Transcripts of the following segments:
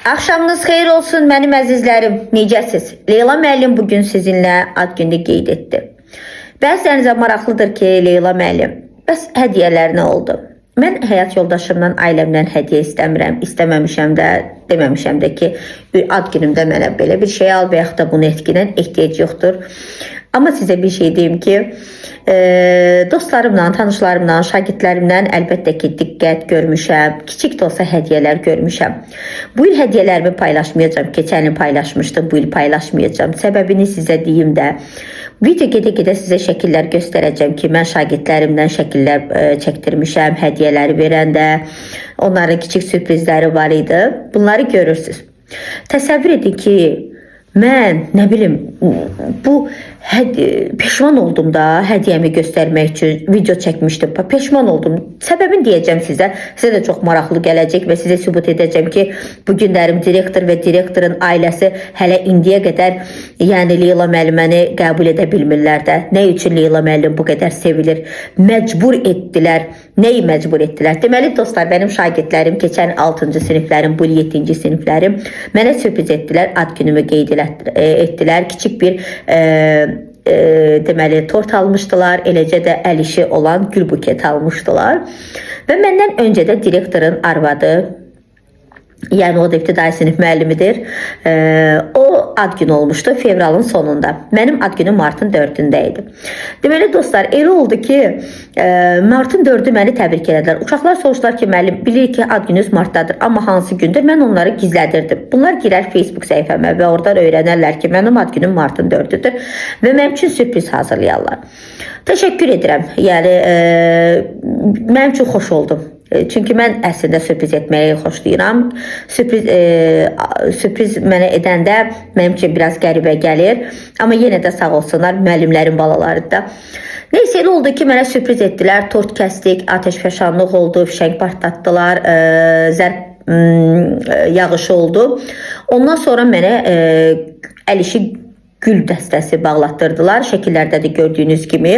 Axşamınız xeyir olsun mənim əzizlərim. Necəsiz? Leyla müəllim bugün sizinlə ad günü qeyd etdi. Bəzilərinizə maraqlıdır ki, Leyla müəllim, bəs hədiyyələr nə oldu? Mən həyat yoldaşımdan, ailəmdən hədiyyə istəmirəm, istəməmişəm də, deməmişəm də ki, ad günümdə mənə belə bir şey al və yaxud da bunu etkinən ehtiyac yoxdur. Amma sizə bir şey deyim ki, dostlarımla, tanışlarımla, şagirdlərimdən əlbəttə ki, diqqət görmüşəm, kiçik də olsa hədiyyələr görmüşəm. Bu il hədiyyələrimi paylaşmayacağım, keçən il paylaşmışdım, bu il paylaşmayacağım. Səbəbini sizə deyim də, video gedə-gedə sizə şəkillər göstərəcəm ki, mən şagirdlərimdən şəkillər çəkdirmişəm, hədiyyələri verəndə, onların kiçik sürprizləri var idi. Bunları görürsünüz. Təsəvvür edin ki, mən nə bilim peşman oldum da hədiyyəmi göstərmək üçün video çəkmişdim. Peşman oldum. Səbəbini deyəcəm sizə. Sizə də çox maraqlı gələcək və sizə sübut edəcəm ki, bu günlərim direktor və direktorun ailəsi hələ indiyə qədər yəni Leyla müəlliməni qəbul edə bilmirlər də. Nə üçün Leyla müəllim bu qədər sevilir? Məcbur etdilər. Nəyi məcbur etdilər? Deməli dostlar, mənim şagirdlərim, keçən 6-cı siniflərim, bu 7-ci siniflərim mənə sürpriz etdilər. Ad günümü qeyd etdilər. Kiçik bir deməli tort almışdılar, eləcə də əl işi olan gül buket almışdılar və məndən öncə də direktorun arvadı, yəni o da ibtidai sinif müəllimidir, o ad günü olmuşdu fevralın sonunda. Mənim ad günüm martın 4-ündə idi. Deməli dostlar, elə oldu ki, martın 4-ü məni təbrik elədilər. Uşaqlar soruşdular ki, müəllim, bilir ki, ad gününüz martdadır, amma hansı gündür? Mən onları gizlədirdim. Bunlar girər Facebook səhifəmə və oradan öyrənərlər ki, mənim ad günüm martın 4-üdür və mənim üçün sürpriz hazırlayarlar. Təşəkkür edirəm. Yəni, mənim üçün xoş oldum. Çünki mən əslində sürpriz etməyi xoşlayıram. Sürpriz mənə edəndə mənim üçün biraz qəribə gəlir. Amma yenə də sağ olsunlar müəllimlərin balaları da. Neyse, elə oldu ki, mənə sürpriz etdilər. Tort kəsdik, ateşfəşanlıq oldu, fişəng partlatdılar, zərb yağışı oldu. Ondan sonra mənə əl işi gül dəstəsi bağlatdırdılar. Şəkillərdə də gördüyünüz kimi.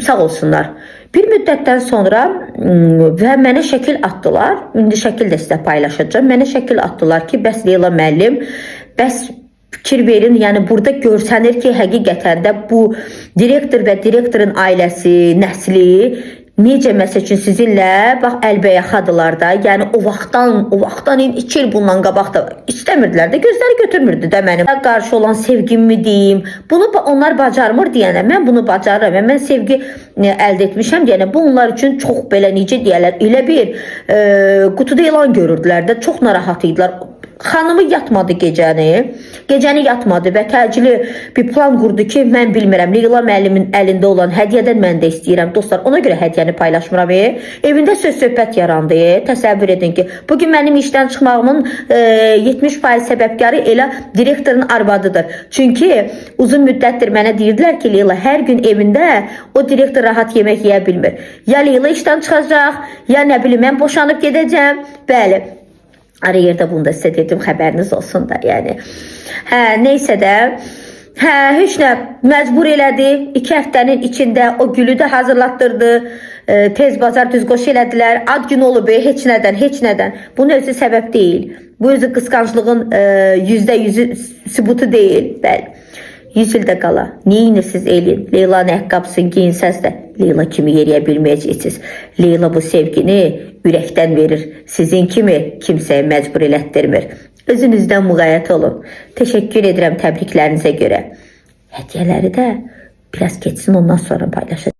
Sağ olsunlar. Bir müddətdən sonra və mənə şəkil atdılar. İndi şəkil də sizə paylaşacağım. Mənə şəkil atdılar ki, bəs Leyla müəllim, bəs fikir verin, yəni burada görsənir ki, həqiqətən də bu direktor və direktorun ailəsi, nəsli necə məsəl üçün sizinlə bax əlbəyaxadılar da. Yəni o vaxtdan 2 il bundan qabaq da istəmirdilər də, gözləri götürmürdü də mənim qarşı olan sevgimi deyim. Bunu onlar bacarmır deyənə mən bunu bacarıram. Mən sevgi əldə etmişəm deyənə bu onlar üçün çox belə necə deyirlər, elə bir qutuda elan görürdülər də, çox narahat idilər. Xanımı yatmadı gecəni yatmadı və təcili bir plan qurdu ki, mən bilmirəm, Leyla müəllimin əlində olan hədiyyədən mən də istəyirəm. Dostlar, ona görə hədiyyəni paylaşmıram. Evində söz-söhbət yarandı. Təsəvvür edin ki, bugün mənim işdən çıxmağımın 70% səbəbkarı elə direktorun arvadıdır. Çünki uzun müddətdir mənə deyirdilər ki, Leyla hər gün evində o direktor rahat yemək yeyə bilmir. Ya Leyla işdən çıxacaq, ya nə bilim, mən boşanıb gedəcəm. Bəli. Ara yerdə bunu da sizə dedim, xəbəriniz olsun da, yəni. Neysə də, heç nə məcbur elədi, 2 həftənin içində o gülü də hazırlatdırdı, tez bazar düz qoş elədilər, ad günü olub, heç nədən. Bunun özü səbəb deyil, bu özü qısqanclığın %100'ü sübutu deyil, bəli. 100 ildə qala, neyinirsiniz elin, Leylanın əqqabısını giyinsəz də, Leyla kimi yeriyə bilməyəcəksiniz. Leyla bu sevgini ürəkdən verir, sizin kimi kimsəyə məcbur elətdirmir. Özünüzdən müğayət olun. Təşəkkür edirəm təbriklərinizə görə. Hədiyyələri də biraz keçsin, ondan sonra paylaşacağım.